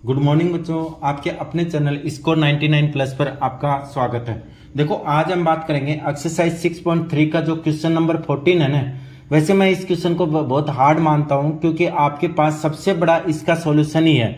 Good morning बच्चों, आपके अपने चैनल स्कोर 99 प्लस पर आपका स्वागत है। देखो आज हम बात करेंगे एक्सरसाइज 6.3 का जो क्वेश्चन नंबर 14 है ना। वैसे मैं इस क्वेश्चन को बहुत हार्ड मानता हूं क्योंकि आपके पास सबसे बड़ा इसका सॉल्यूशन ही है।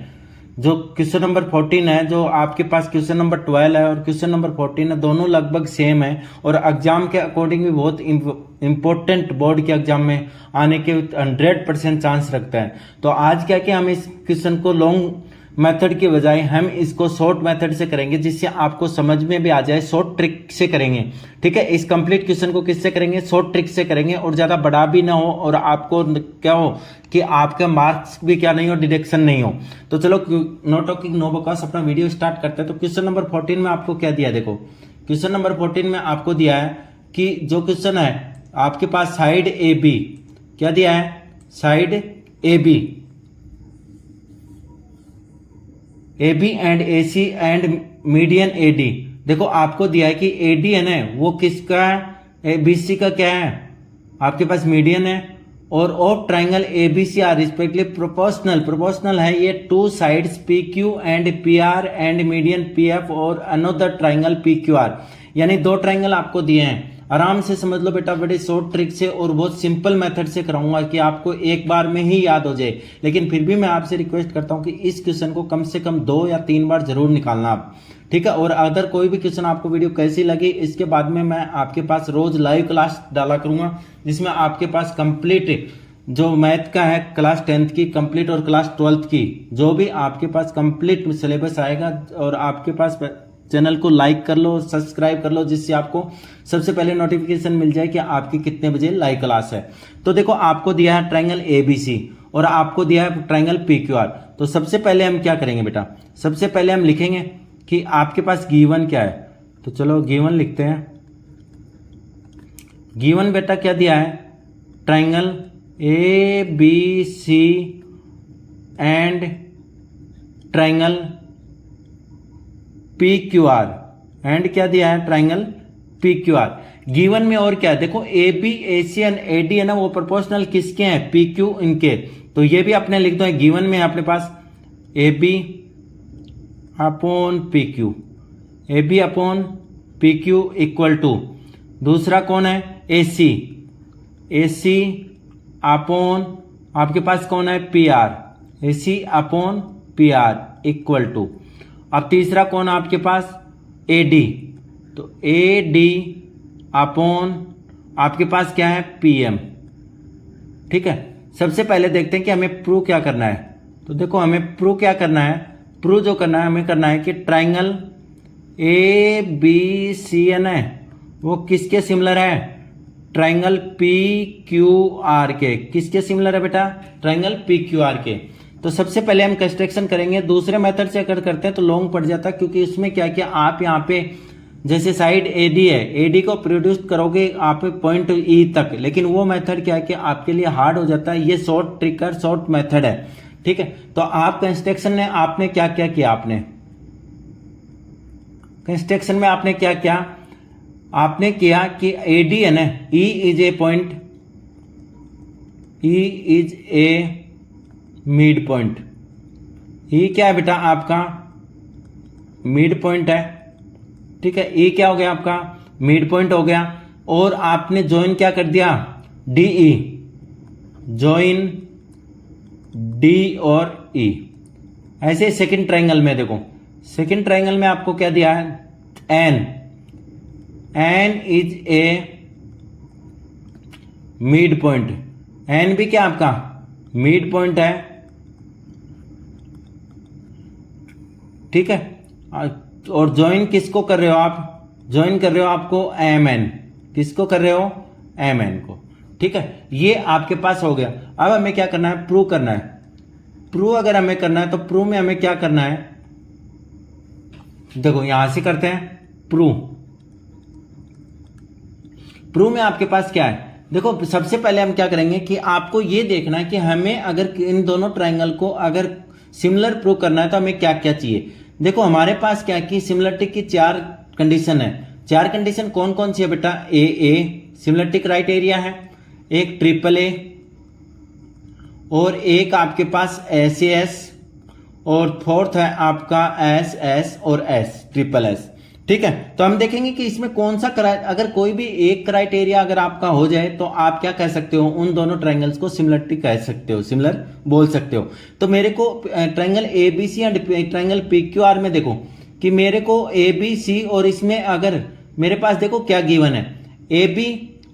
जो क्वेश्चन नंबर 14 है, जो आपके पास क्वेश्चन नंबर 12 है और क्वेश्चन नंबर 14 है, दोनों लगभग सेम है और एग्जाम के अकॉर्डिंग भी बहुत इंपॉर्टेंट बोर्ड के एग्जाम में आने के 100% चांस रखता है। तो आज क्या कि हम इस क्वेश्चन को लॉन्ग मेथड के बजाय हम इसको शॉर्ट मेथड से करेंगे, जिससे आपको समझ में भी आ जाए। शॉर्ट ट्रिक से करेंगे, ठीक है। इस कंप्लीट क्वेश्चन को किससे करेंगे? शॉर्ट ट्रिक से करेंगे और ज्यादा बड़ा भी ना हो और आपको क्या हो कि आपके मार्क्स भी क्या नहीं हो, डिडक्शन नहीं हो। तो चलो नो टॉकिंग नो बकवास, अपना वीडियो स्टार्ट करते हैं। तो क्वेश्चन नंबर 14 में आपको क्या दिया? देखो क्वेश्चन नंबर 14 में आपको दिया है कि जो क्वेश्चन है आपके पास साइड ए बी, क्या दिया है? Side A B, A B and A C and median A D. देखो आपको दिया है कि ए डी है ना, वो किसका है? बी सी का क्या है? आपके पास मीडियन है। और of triangle A B C are respectively proportional है ये two sides P Q and P R and median P F और another triangle P Q R. यानी दो ट्राइंगल आपको दिए हैं। आराम से समझ लो बेटा, बड़े शॉर्ट ट्रिक से और बहुत सिंपल मेथड से कराऊंगा कि आपको एक बार में ही याद हो जाए। लेकिन फिर भी मैं आपसे रिक्वेस्ट करता हूं कि इस क्वेश्चन को कम से कम 2 या 3 बार जरूर निकालना आप, ठीक है। और अगर कोई भी क्वेश्चन आपको वीडियो कैसी लगी, इसके बाद में मैं आपके पास रोज लाइव क्लास डाला करूंगा, जिसमें आपके पास कंप्लीट जो मैथ का है क्लास 10th की कंप्लीट और क्लास 12th की जो भी आपके पास कंप्लीट सिलेबस आएगा। और आपके पास चैनल को लाइक कर लो, सब्सक्राइब कर लो, जिससे आपको सबसे पहले नोटिफिकेशन मिल जाए कि आपकी कितने बजे लाइव क्लास है। तो देखो आपको दिया है ट्राइंगल ए बी सी और आपको दिया है ट्राइंगल पी क्यू आर। तो सबसे पहले हम क्या करेंगे बेटा? सबसे पहले हम लिखेंगे कि आपके पास गिवन क्या है। तो चलो गिवन लिखते हैं। गिवन बेटा क्या दिया है? Triangle A B C and triangle P Q R and क्या दिया है? Triangle P Q R. Given में और क्या है? देखो A B A C and A D है ना, वो प्रोपोर्शनल किसके हैं? पी क्यू इनके। तो ये भी अपने लिख दो है। गिवन में अपने पास A B upon P Q, A B upon P Q equal to दूसरा कौन है? ए सी, ए सी अपॉन आपके पास कौन है? P R, A C upon P R equal to अब तीसरा कौन है आपके पास? A D. तो ए डी अपॉन आपके पास क्या है? पी एम, ठीक है। सबसे पहले देखते हैं कि हमें प्रूव क्या करना है। तो देखो हमें प्रूव क्या करना है? प्रूव जो करना है हमें करना है कि triangle A B C N है वो किसके सिमिलर है? ट्राइंगल पी क्यू आर के। किसके सिमिलर है बेटा? ट्राइंगल पी क्यू आर के। तो सबसे पहले हम कंस्ट्रक्शन करेंगे। दूसरे मेथड से अगर करते हैं तो लॉन्ग पड़ जाता है, क्योंकि इसमें क्या किया आप यहाँ पे जैसे साइड एडी है, एडी को प्रोड्यूस करोगे आप पॉइंट ई तक, लेकिन वो मेथड क्या है कि आपके लिए हार्ड हो जाता है। ये शॉर्ट ट्रिक है, शॉर्ट मेथड है, ठीक है। तो आप कंस्ट्रक्शन में आपने क्या क्या किया? आपने कंस्ट्रक्शन में आपने क्या किया? आपने किया कि एडी है ना, E is a point, E is a mid point. E क्या है बेटा? आपका मिड पॉइंट है, ठीक है। ई क्या हो गया? आपका मिड पॉइंट हो गया। और आपने ज्वाइन क्या कर दिया? डी ई, ज्वाइन डी और ई। ऐसे सेकंड ट्राइंगल में देखो, सेकंड ट्राइंगल में आपको क्या दिया है? N, N is a mid पॉइंट। एन भी क्या आपका मिड पॉइंट है, ठीक है। और ज्वाइन किसको कर रहे हो आप? ज्वाइन कर रहे हो आपको एम एन। किसको कर रहे हो? एम एन को, ठीक है। ये आपके पास हो गया। अब हमें क्या करना है? प्रूव करना है। प्रूव अगर हमें करना है तो प्रूव में हमें क्या करना है? देखो यहां से करते हैं प्रूव। प्रूव में आपके पास क्या है? देखो सबसे पहले हम क्या करेंगे कि आपको ये देखना है कि हमें अगर इन दोनों ट्राइंगल को अगर सिमिलर प्रूव करना है तो हमें क्या क्या चाहिए। देखो हमारे पास क्या कि सिमिलरिटी की 4 कंडीशन है। 4 कंडीशन कौन कौन सी है बेटा? ए सिमिलरिटी क्राइटेरिया है, एक ट्रिपल ए और एक आपके पास SAS और फोर्थ है आपका एस एस और एस ट्रिपल एस। ठीक है, तो हम देखेंगे कि इसमें कौन सा अगर कोई भी एक क्राइटेरिया अगर आपका हो जाए तो आप क्या कह सकते हो, उन दोनों ट्रायंगल्स को सिमिलरिटी कह सकते हो, सिमिलर बोल सकते हो। तो मेरे को triangle ABC and triangle PQR में देखो कि मेरे को एबीसी और इसमें अगर मेरे पास देखो क्या गिवन है, A B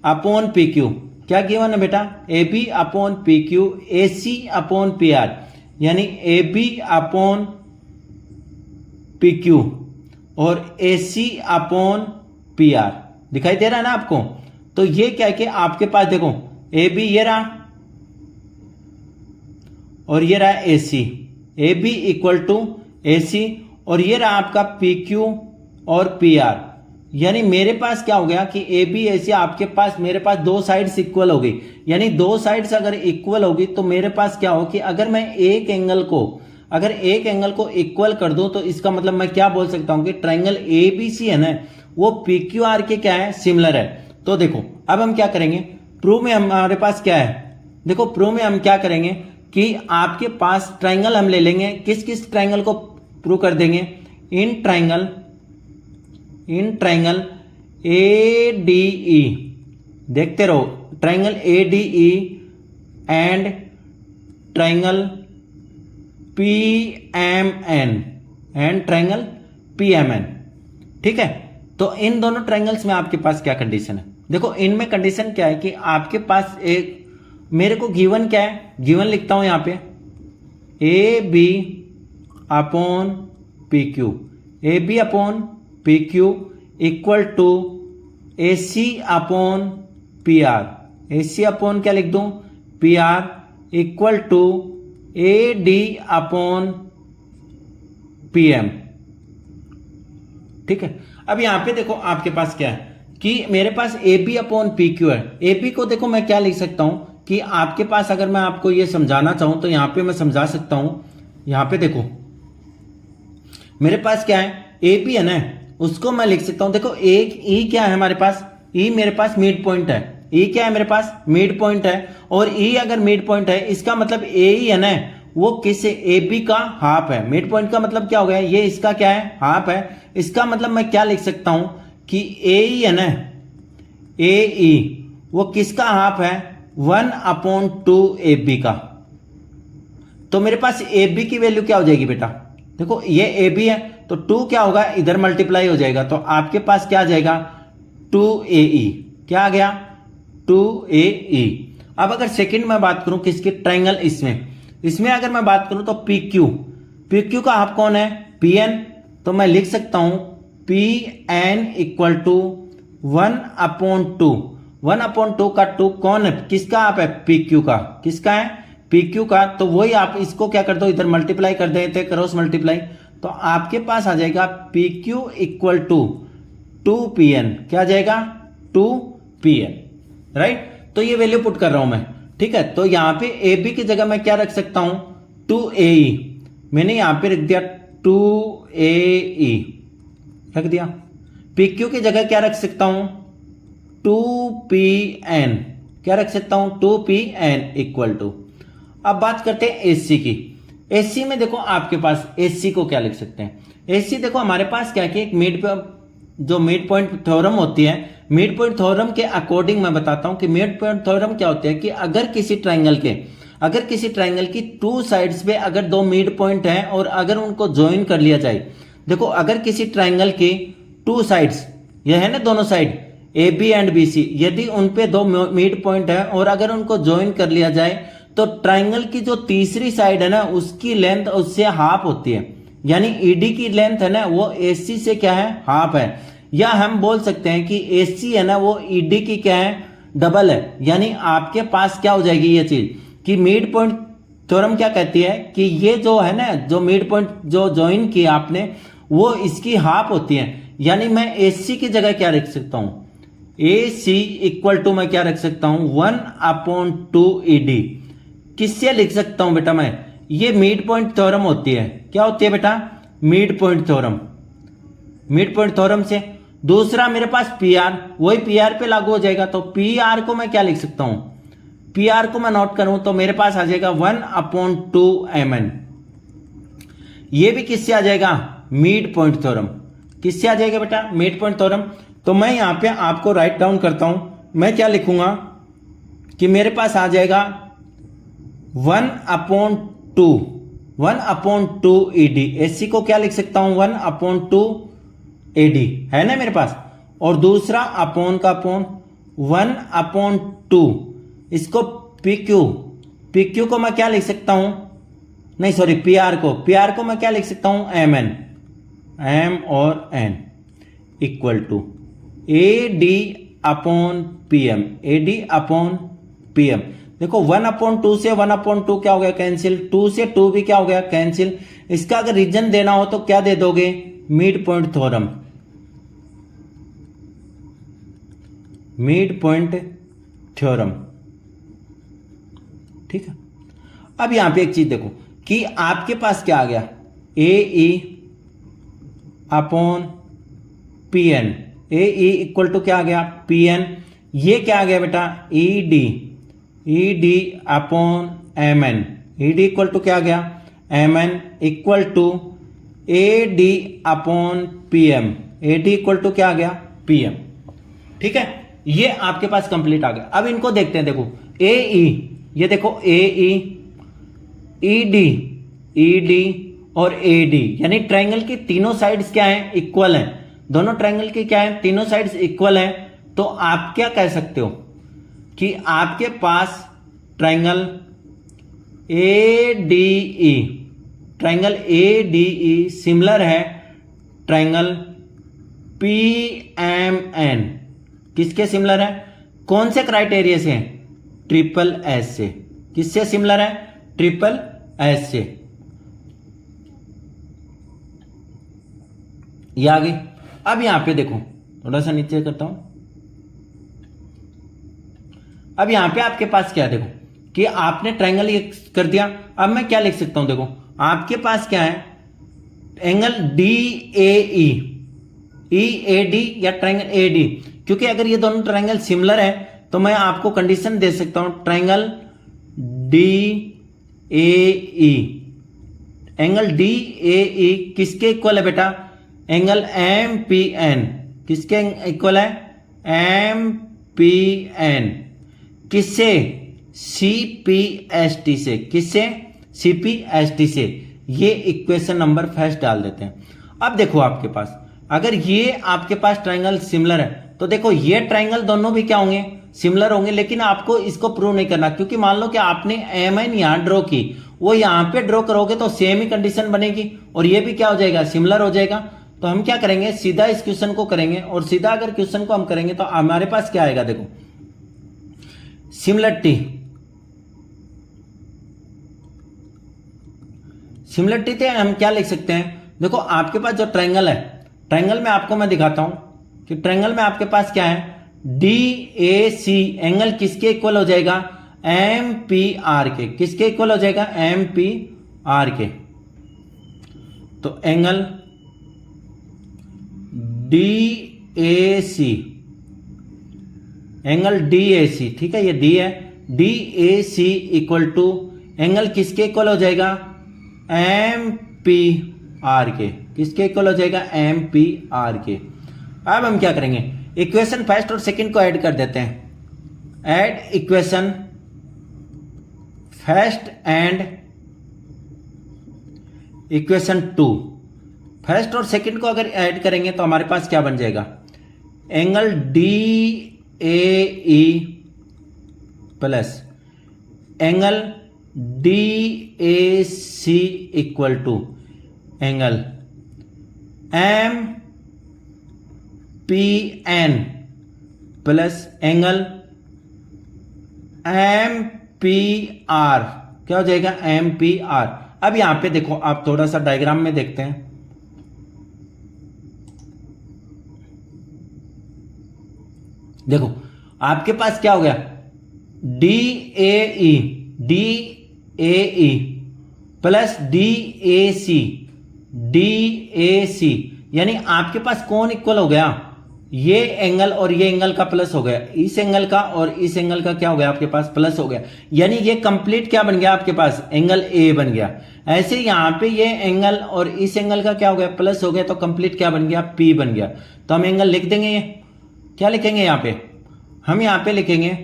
upon P Q, क्या गिवन है बेटा, A B upon P Q, A C upon P R, यानी A B upon P Q और A C upon P R, दिखाई दे रहा है ना आपको। तो ये क्या है कि आपके पास देखो ए बी ये रहा और ये रहा ए सी, A B equal to A सी, और ये रहा आपका पी क्यू और पी आर। यानी मेरे पास क्या हो गया कि ए बी ए सी आपके पास, मेरे पास दो साइड्स इक्वल हो गई। यानी दो साइड्स अगर इक्वल होगी तो मेरे पास क्या हो कि अगर मैं एक एंगल को इक्वल कर दूं तो इसका मतलब मैं क्या बोल सकता हूं कि ट्रायंगल ए बी सी है ना, वो पी क्यू आर के क्या है, सिमिलर है। तो देखो अब हम क्या करेंगे, प्रूव में हमारे पास क्या है, देखो प्रूव में हम क्या करेंगे कि आपके पास ट्रायंगल हम ले लेंगे, किस किस ट्रायंगल को प्रूव कर देंगे, in triangle A D E, देखते रहो, triangle A D E and triangle P M N and triangle P M N. ठीक है, तो इन दोनों ट्रायंगल्स में आपके पास क्या कंडीशन है, देखो इनमें कंडीशन क्या है कि आपके पास एक, मेरे को गिवन क्या है, गिवन लिखता हूं यहां पे A B upon P Q, A B upon P Q equal to A C upon P R, A C upon क्या लिख दूं, P R equal to A D upon P M. ठीक है, अब यहां पे देखो आपके पास क्या है कि मेरे पास A B upon P Q है। ए बी को देखो मैं क्या लिख सकता हूं कि आपके पास, अगर मैं आपको ये समझाना चाहूं तो यहां पे मैं समझा सकता हूं, यहां पे देखो मेरे पास क्या है, ए बी है ना, उसको मैं लिख सकता हूं, देखो एक ई क्या है हमारे पास, ई मेरे पास मिड पॉइंट है, ई क्या है मेरे पास, मिड पॉइंट है, और ई अगर मिड पॉइंट है इसका मतलब ए ही है ना, वो किस, ए बी का हाफ है। मिड पॉइंट का मतलब क्या हो गया, ये इसका क्या है, हाफ है। इसका मतलब मैं क्या लिख सकता हूं कि ए ई है ना, ए ई वो किसका हाफ है, 1/2 ए बी का। तो मेरे पास ए बी की वैल्यू क्या हो जाएगी बेटा, देखो ये ए बी है तो 2 क्या होगा, इधर मल्टीप्लाई हो जाएगा, तो आपके पास क्या आ जाएगा 2AE, क्या आ गया 2AE। अब अगर सेकंड में बात करूं किसकी, ट्रायंगल इसमें अगर मैं बात करूं तो PQ का हाफ कौन है, PN, तो मैं लिख सकता हूं PN इक्वल टू 1/2, 1/2 का 2 कौन है, किसका हाफ है, PQ का, किसका है, PQ का। तो वही आप इसको क्या कर दो, इधर मल्टीप्लाई कर देते, क्रॉस मल्टीप्लाई, तो आपके पास आ जाएगा PQ इक्वल टू 2PN, क्या आ जाएगा 2PN, राइट। तो ये वैल्यू पुट कर रहा हूं मैं, ठीक है। तो यहां पे AB की जगह मैं क्या रख सकता हूं, 2AE, मैंने यहां पे रख दिया 2AE, रख दिया। PQ की जगह क्या रख सकता हूं, 2PN, क्या रख सकता हूं, 2PN इक्वल टू। अब बात करते हैं AC की। AC में देखो आपके पास AC को क्या लिख सकते हैं, AC देखो हमारे पास क्या है कि एक जो मिड पॉइंट थ्योरम होती है, मिड पॉइंट थ्योरम के अकॉर्डिंग मैं बताता हूं कि मिड पॉइंट थ्योरम क्या होती है कि अगर किसी ट्रायंगल की 2 साइड्स पे अगर 2 मिड पॉइंट है और अगर उनको ज्वाइन कर लिया जाए, देखो अगर किसी ट्रायंगल की 2 साइड्स, यह है ना दोनों साइड AB एंड BC, यदि उन पे 2 मिड पॉइंट है और अगर उनको ज्वाइन कर लिया जाए तो ट्रायंगल की जो तीसरी साइड है ना उसकी लेंथ उससे हाफ होती है, यानी ED की लेंथ है ना वो AC से क्या है, हाफ है। या हम बोल सकते हैं कि AC है ना वो ED की क्या है, डबल है। यानी आपके पास क्या हो जाएगी ये चीज कि मिड पॉइंट थ्योरम क्या कहती है कि ये जो है ना, जो मिड पॉइंट जो ज्वाइन किया आपने वो इसकी हाफ होती है। यानी मैं AC की जगह क्या रख सकता हूं, AC इक्वल टू मैं क्या रख सकता हूं 1/2 ED। किससे लिख सकता हूं बेटा मैं, ये मिड पॉइंट थ्योरम होती है, क्या होती है बेटा, mid point theorem, mid point theorem से। दूसरा मेरे पास PR, वही PR पे लागू हो जाएगा, तो PR को मैं क्या लिख सकता हूं, PR को मैं नोट करूं तो मेरे पास आ जाएगा 1/2 MN। ये भी किससे आ जाएगा, मिड पॉइंट थ्योरम। किससे आ जाएगा बेटा, मिड पॉइंट थ्योरम। तो मैं यहां पे आपको राइट डाउन करता हूं, मैं क्या लिखूंगा कि मेरे पास आ जाएगा 1/2 ED। एससी को क्या लिख सकता हूं, 1/2 AD है ना मेरे पास, और दूसरा अपॉन का अपॉन 1/2, इसको PQ को मैं क्या लिख सकता हूं, नहीं सॉरी PR को मैं क्या लिख सकता हूं, MN, M और N इक्वल टू AD/PM। देखो 1/2 से 1/2 क्या हो गया, कैंसिल। 2 से 2 भी क्या हो गया, कैंसिल। इसका अगर रीजन देना हो तो क्या दे दोगे, मिड पॉइंट थ्योरम। ठीक है। अब यहां पे एक चीज देखो कि आपके पास क्या आ गया, AE/PN। AE इक्वल टू क्या आ गया, PN। ये क्या आ गया बेटा, ED/MN। ED इक्वल टू क्या आ गया, MN equal to AD/PM। AD equal to क्या आ गया, PM। ठीक है, ये आपके पास कंप्लीट आ गया। अब इनको देखते हैं, देखो AE, ये देखो AE, ED और AD, यानी ट्रायंगल की तीनों साइड्स क्या हैं, इक्वल हैं। दोनों ट्रायंगल की क्या है, तीनों साइड्स इक्वल हैं। तो आप क्या कह सकते हो कि आपके पास ट्रायंगल ADE सिमिलर है ट्रायंगल PMN। किसके सिमिलर है, कौन से क्राइटेरिया से, ट्रिपल एस से। किससे सिमिलर है, ट्रिपल एस से। ये आ गई। अब यहां पे देखो, थोड़ा सा नीचे करता हूं। अब यहां पे आपके पास क्या है, देखो कि आपने ट्रायंगल ये कर दिया। अब मैं क्या लिख सकता हूं, देखो आपके पास क्या है, एंगल DAE, EAD या ट्रायंगल AD। क्योंकि अगर ये दोनों ट्रायंगल सिमिलर है तो मैं आपको कंडीशन दे सकता हूं, ट्रायंगल DAE। एंगल DAE किसके इक्वल है बेटा, एंगल MPN। किसके इक्वल है, MPN। किससे, CPST से। किससे, CPST से। ये इक्वेशन नंबर फर्स्ट डाल देते हैं। अब देखो आपके पास, अगर ये आपके पास ट्रायंगल सिमिलर है तो देखो ये ट्रायंगल दोनों भी क्या होंगे, सिमिलर होंगे। लेकिन आपको इसको प्रूव नहीं करना, क्योंकि मान लो कि आपने MN यहां ड्रॉ की, वो यहां पे ड्रॉ करोगे तो सेम ही कंडीशन बनेगी और ये भी क्या हो जाएगा, सिमिलर हो जाएगा। तो हम क्या करेंगे, सीधा इस क्वेश्चन को करेंगे, और सीधा अगर क्वेश्चन को हम करेंगे तो हमारे पास क्या आएगा, देखो सिमिलरिटी थे हम क्या लिख सकते हैं, देखो आपके पास जो ट्रायंगल है, ट्रायंगल में आपको मैं दिखाता हूं कि ट्रायंगल में आपके पास क्या है, DAC एंगल किसके इक्वल हो जाएगा, MPR के। किसके इक्वल हो जाएगा, MPR के। तो एंगल DAC, एंगल DAC, ठीक है, ये D है, DAC इक्वल टू एंगल किसके इक्वल हो जाएगा, MPR के। किसके इक्वल हो जाएगा, MPR के। अब हम क्या करेंगे, इक्वेशन फर्स्ट और सेकंड को ऐड कर देते हैं। Add equation first and equation 2। First और सेकंड को अगर ऐड करेंगे तो हमारे पास क्या बन जाएगा, angle DAE plus angle DAC equal to angle MPN plus angle MPR। क्या हो जाएगा, MPR। अब यहां पे देखो, आप थोड़ा सा डायग्राम में देखते हैं। देखो आपके पास क्या हो गया, DAE प्लस DAC, यानी आपके पास कौन इक्वल हो गया, ये एंगल और ये एंगल का प्लस हो गया, इस एंगल का और इस एंगल का क्या हो गया आपके पास, प्लस हो गया। यानी ये कंप्लीट क्या बन गया आपके पास, एंगल ए बन गया। ऐसे यहां पे ये एंगल और इस एंगल का क्या हो गया, प्लस हो गया, तो कंप्लीट क्या बन गया, पी बन गया। तो हम एंगल लिख देंगे, ये क्या लिखेंगे यहां पे, हम यहां पे लिखेंगे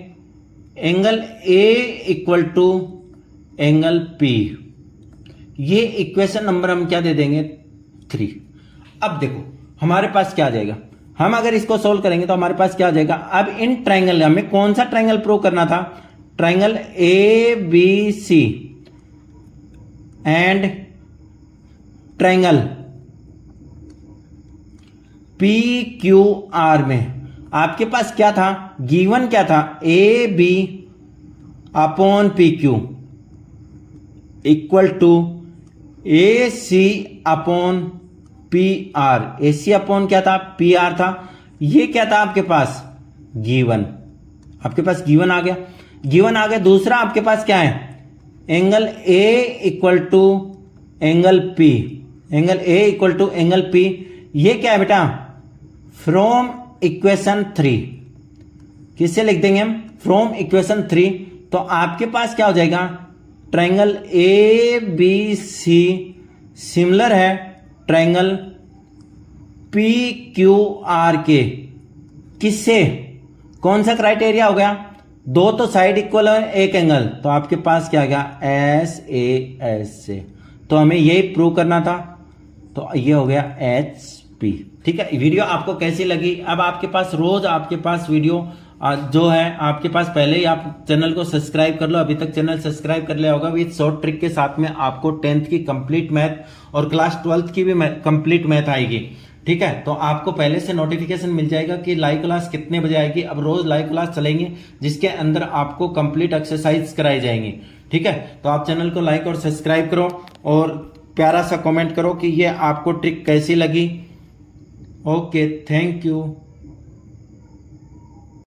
angle A equal to angle P. ये इक्वेशन नंबर हम क्या दे देंगे, 3। अब देखो हमारे पास क्या आ जाएगा, हम अगर इसको सोल्व करेंगे तो हमारे पास क्या आ जाएगा। अब इन ट्रायंगल, हमें कौन सा ट्रायंगल प्रूव करना था, triangle A B C and triangle P Q R में आपके पास क्या था, गिवन क्या था, A B upon P Q equal to A C upon P R. A C upon क्या था, पी आर था। ये क्या था आपके पास, गिवन, आपके पास गिवन आ गया, गिवन आ गया। दूसरा आपके पास क्या है, angle A equal to angle P, angle A equal to angle P. ये क्या है बेटा, फ्रॉम इक्वेशन 3, किससे लिख देंगे हम, फ्रॉम इक्वेशन 3। तो आपके पास क्या हो जाएगा, triangle A B C similar है ट्रायंगल पी क्यू आर के, किससे, कौन सा क्राइटेरिया हो गया, दो तो साइड इक्वल है, एक एंगल, तो आपके पास क्या आ गया, एस ए एस से। तो हमें यही प्रूव करना था, तो ये हो गया एच पी। ठीक है, वीडियो आपको कैसी लगी। अब आपके पास रोज आपके पास वीडियो जो है आपके पास, पहले ही आप चैनल को सब्सक्राइब कर लो, अभी तक चैनल सब्सक्राइब कर लिया होगा। विद शॉर्ट ट्रिक के साथ में आपको 10th की कंप्लीट मैथ और क्लास 12th की भी कंप्लीट मैथ आएगी। ठीक है, तो आपको पहले से नोटिफिकेशन मिल जाएगा कि लाइव क्लास कितने बजे आएगी। अब रोज लाइव क्लास चलेंगे जिसके अंदर आपको कंप्लीट एक्सरसाइज कराई जाएंगी। ठीक है, तो आप चैनल को लाइक और सब्सक्राइब करो और प्यारा सा कमेंट करो कि ये आपको ट्रिक कैसी लगी। Okay, thank you.